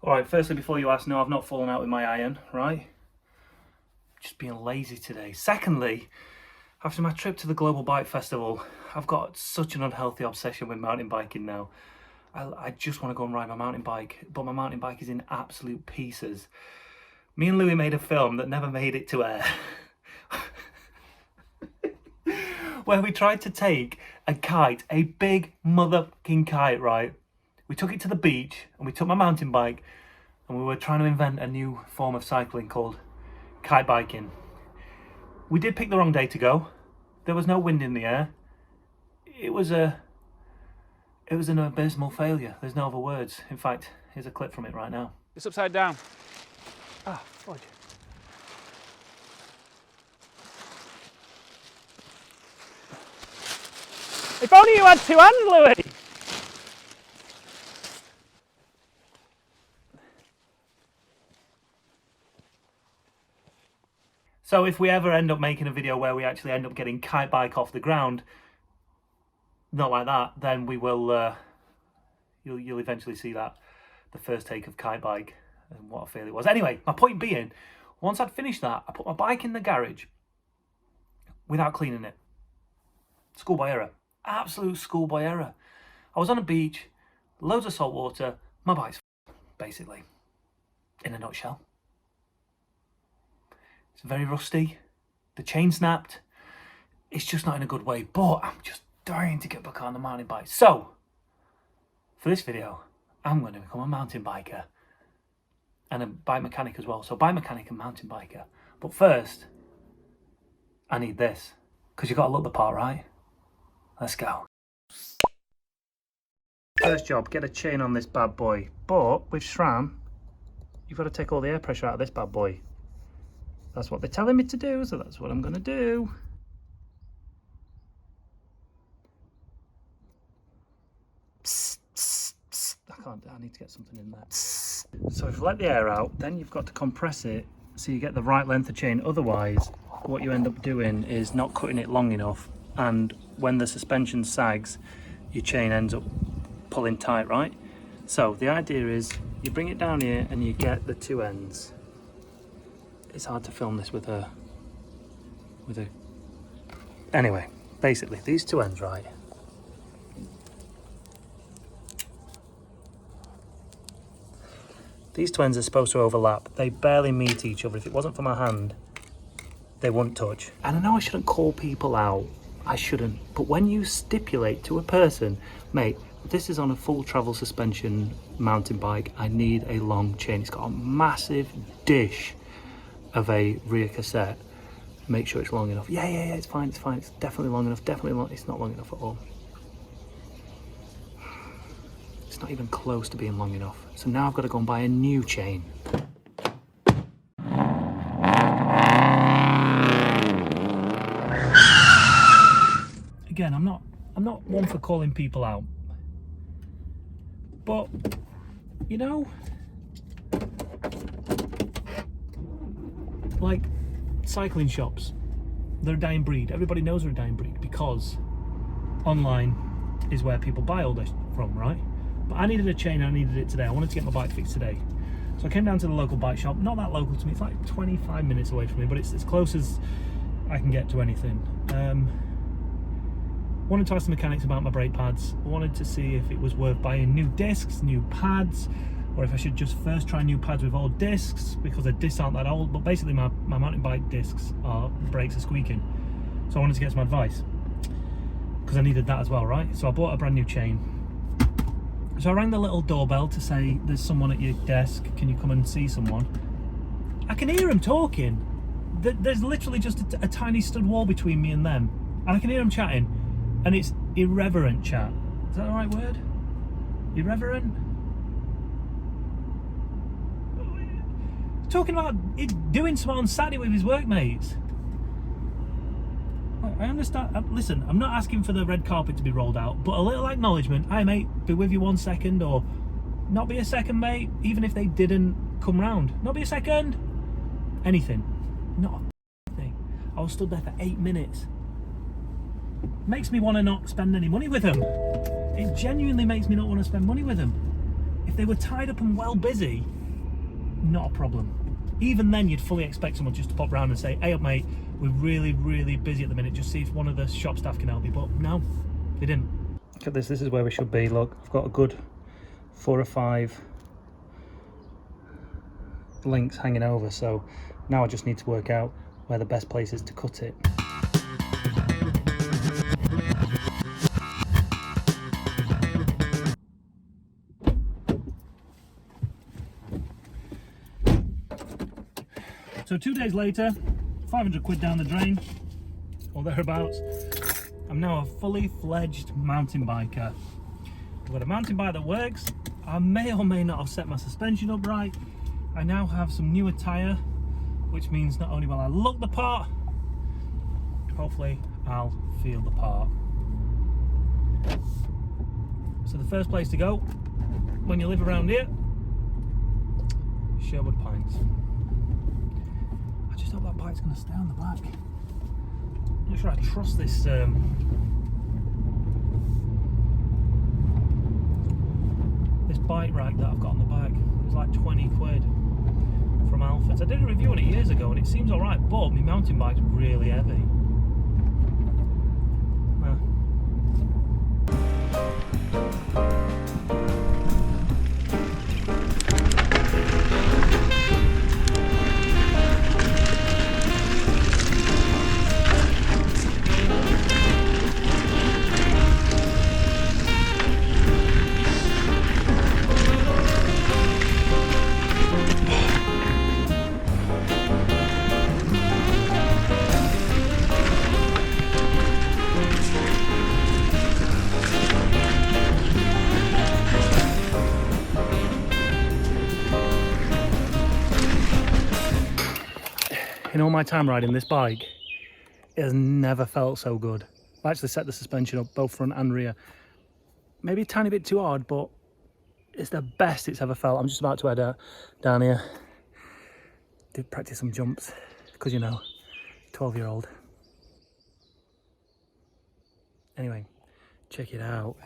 Alright, firstly, before you ask, no, I've not fallen out with my iron, right? Just being lazy today. Secondly, after my trip to the Global Bike Festival, I've got such an unhealthy obsession with mountain biking now. I just want to go and ride my mountain bike, but my mountain bike is in absolute pieces. Me and Louis made a film that never made it to air. Where we tried to take a kite, a big motherfucking kite, right? We took it to the beach and we took my mountain bike and we were trying to invent a new form of cycling called kite biking. We did pick the wrong day to go. There was no wind in the air. It was an abysmal failure. There's no other words. In fact, here's a clip from it right now. It's upside down. Ah, fudge. If only you had two hands, Louis! So if we ever end up making a video where we actually end up getting kite bike off the ground, not like that, then we will, you'll eventually see that, the first take of kite bike, and what a fail it was. Anyway, my point being, once I'd finished that, I put my bike in the garage without cleaning it. Schoolboy error. Absolute schoolboy error. I was on a beach, loads of salt water, my bike's basically, in a nutshell. It's very rusty, the chain snapped, it's just not in a good way, but I'm just dying to get back on the mountain bike. So, for this video, I'm going to become a mountain biker and a bike mechanic as well. So bike mechanic and mountain biker. But first, I need this, because you've got to look the part, right? Let's go. First job, get a chain on this bad boy. But with SRAM, you've got to take all the air pressure out of this bad boy. That's what they're telling me to do, so that's what I'm going to do. Psst, psst, psst. I need to get something in there. Psst. So if you let the air out, then you've got to compress it so you get the right length of chain. Otherwise, what you end up doing is not cutting it long enough, and when the suspension sags, your chain ends up pulling tight, right? So the idea is you bring it down here and you get the two ends. It's hard to film this with a anyway, basically these two ends, right? These two ends are supposed to overlap. They barely meet each other. If it wasn't for my hand, they wouldn't touch. And I know I shouldn't call people out. I shouldn't. But when you stipulate to a person, mate, this is on a full travel suspension mountain bike, I need a long chain. It's got a massive dish of a rear cassette. Make sure it's long enough. Yeah, it's fine, it's definitely long enough, definitely long. It's not long enough at all. It's not even close to being long enough. So now I've got to go and buy a new chain. Again, I'm not one for calling people out. But, you know, like cycling shops, they're a dying breed. Everybody knows they're a dying breed because online is where people buy all this from, right? But I needed a chain, I needed it today. I wanted to get my bike fixed today. So I came down to the local bike shop, not that local to me, it's like 25 minutes away from me, but it's as close as I can get to anything. Wanted to ask the mechanics about my brake pads. I wanted to see if it was worth buying new discs, new pads, or if I should just first try new pads with old discs, because the discs aren't that old, but basically my mountain bike discs brakes are squeaking. So I wanted to get some advice, because I needed that as well, right? So I bought a brand new chain. So I rang the little doorbell to say, there's someone at your desk, can you come and see someone? I can hear them talking. There's literally just a tiny stud wall between me and them. And I can hear them chatting, and it's irreverent chat. Is that the right word? Irreverent? Talking about doing something on Saturday with his workmates. I understand. Listen, I'm not asking for the red carpet to be rolled out, but a little acknowledgement. Hi mate, be with you 1 second, or not be a second, mate. Even if they didn't come round, not be a second. Anything, not a thing. I was stood there for 8 minutes. Makes me want to not spend any money with them. It genuinely makes me not want to spend money with them. If they were tied up and well busy, not a problem. Even then, you'd fully expect someone just to pop round and say, hey up mate, we're really, really busy at the minute, just see if one of the shop staff can help you. But no, they didn't. Look at this, this is where we should be. Look, I've got a good 4 or 5 links hanging over, so now I just need to work out where the best place is to cut it. So 2 days later, 500 quid down the drain, or thereabouts, I'm now a fully fledged mountain biker. I've got a mountain bike that works. I may or may not have set my suspension up right. I now have some newer tyre, which means not only will I look the part, hopefully I'll feel the part. So the first place to go when you live around here, Sherwood Pines. I just hope that bike's going to stay on the back. I'm not sure I trust this this bike rack that I've got on the back. It was like 20 quid from Alfred's. I did a review on it years ago and it seems alright, but my mountain bike's really heavy. In all my time riding this bike, it has never felt so good. I actually set the suspension up both front and rear. Maybe a tiny bit too hard, but it's the best it's ever felt. I'm just about to head down here. Did practice some jumps, because you know, 12-year-old. Anyway, check it out.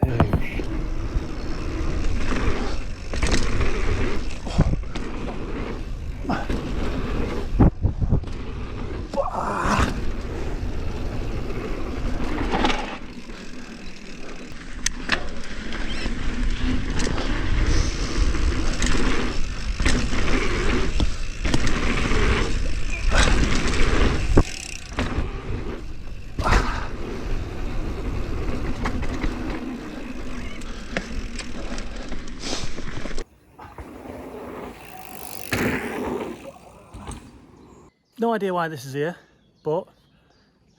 No idea why this is here, but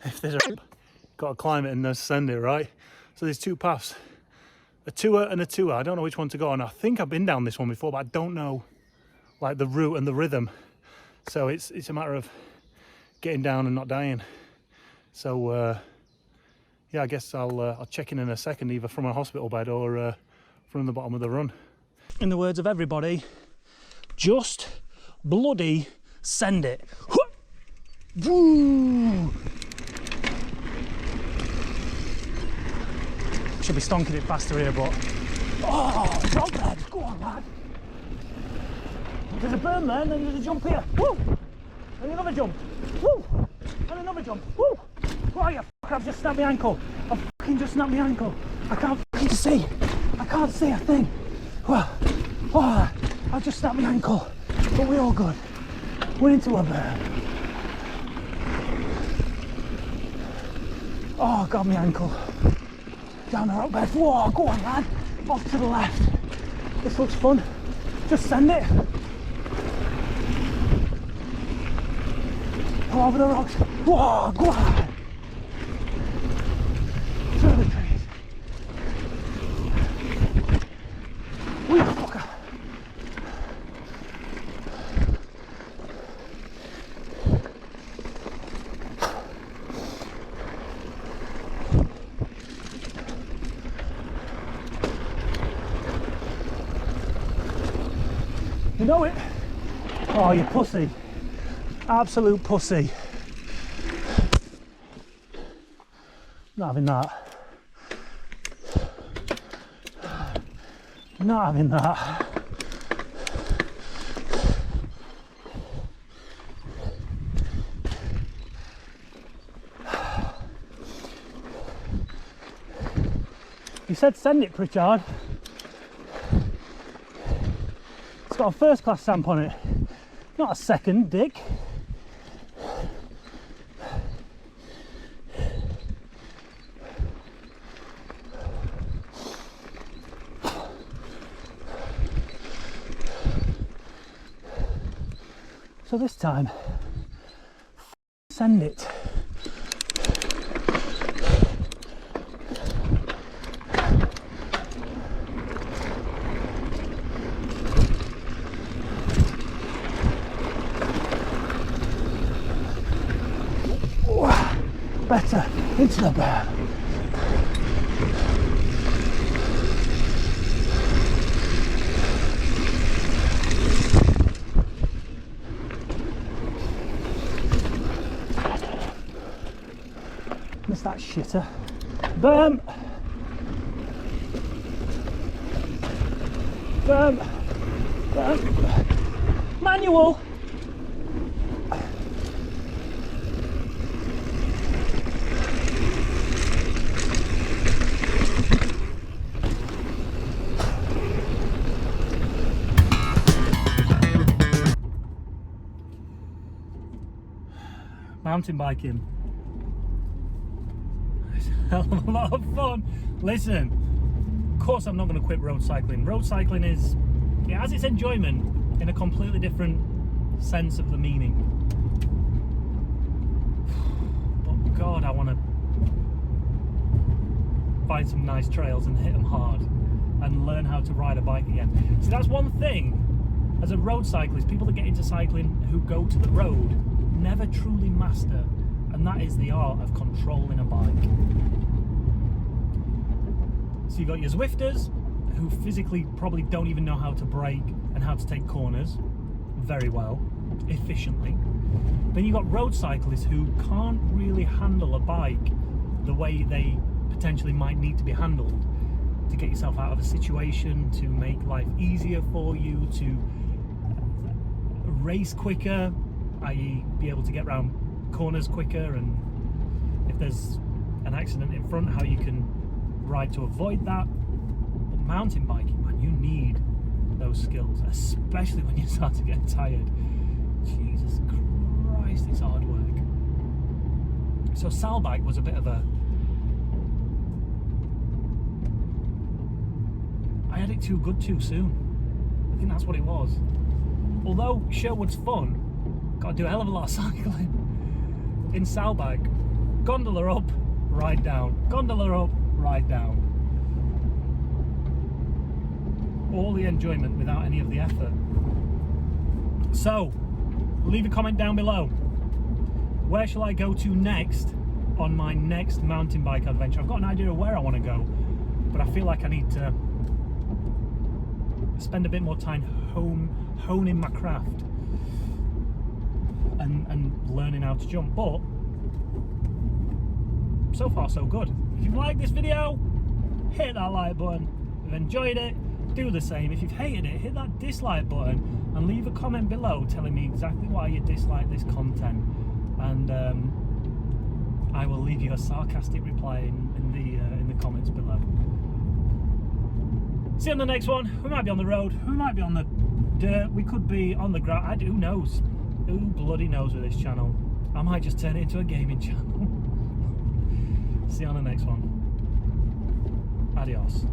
if there's a got to climb it and ascend it, right? So there's 2 paths, a tour and a tour. I don't know which one to go on. I think I've been down this one before, but I don't know like the route and the rhythm. So it's a matter of getting down and not dying. So yeah, I guess I'll check in a second, either from a hospital bed or from the bottom of the run. In the words of everybody, just bloody send it. Woo! Should be stonking it faster here, but oh, rock bed, go on, lad. There's a berm there, and then there's a jump here. Woo! And another jump. Woo! And another jump. Woo! Oh, you fuck! I've just snapped my ankle. I've fucking just snapped my ankle. I can't fucking see. I can't see a thing. Oh, I've just snapped my ankle. But we're all good. We're into a berm. Oh, got my ankle. Down the rock bed. Whoa, go on, lad. Off to the left. This looks fun. Just send it. Over the rocks. Whoa, go on. Through the trees. Wee fucker. You know it? Oh, you pussy. Absolute pussy. Not having that. Not having that. You said send it, Pritchard. It's got a first class stamp on it, not a second, dick. So this time, send it. Better into the berm. Missed that shitter. Berm. Berm. Berm. Manual. Mountain biking. It's a hell of a lot of fun. Listen, of course I'm not going to quit road cycling. Road cycling it has its enjoyment in a completely different sense of the meaning. But God, I want to find some nice trails and hit them hard and learn how to ride a bike again. See, that's one thing. As a road cyclist, people that get into cycling who go to the road never truly master, and that is the art of controlling a bike. So you've got your Zwifters, who physically probably don't even know how to brake and how to take corners very well, efficiently. Then you've got road cyclists who can't really handle a bike the way they potentially might need to be handled to get yourself out of a situation, to make life easier for you, to race quicker, i.e. be able to get around corners quicker, and if there's an accident in front, how you can ride to avoid that. But mountain biking, man, you need those skills, especially when you start to get tired. Jesus Christ, it's hard work. So Salbike was a bit of a... I had it too good too soon. I think that's what it was. Although Sherwood's fun, got to do a hell of a lot of cycling. In Salbike, gondola up, ride down. Gondola up, ride down. All the enjoyment without any of the effort. So, leave a comment down below. Where shall I go to next on my next mountain bike adventure? I've got an idea of where I want to go, but I feel like I need to spend a bit more time honing my craft and learning how to jump. But so far so good. If you've liked this video, hit that like button. If you've enjoyed it, do the same. If you've hated it, hit that dislike button and leave a comment below telling me exactly why you dislike this content, and I will leave you a sarcastic reply in the comments below. See you on the next one. We might be on the road, we might be on the dirt, we could be on the ground. Who knows? Who bloody knows with this channel? I might just turn it into a gaming channel. See you on the next one. Adios.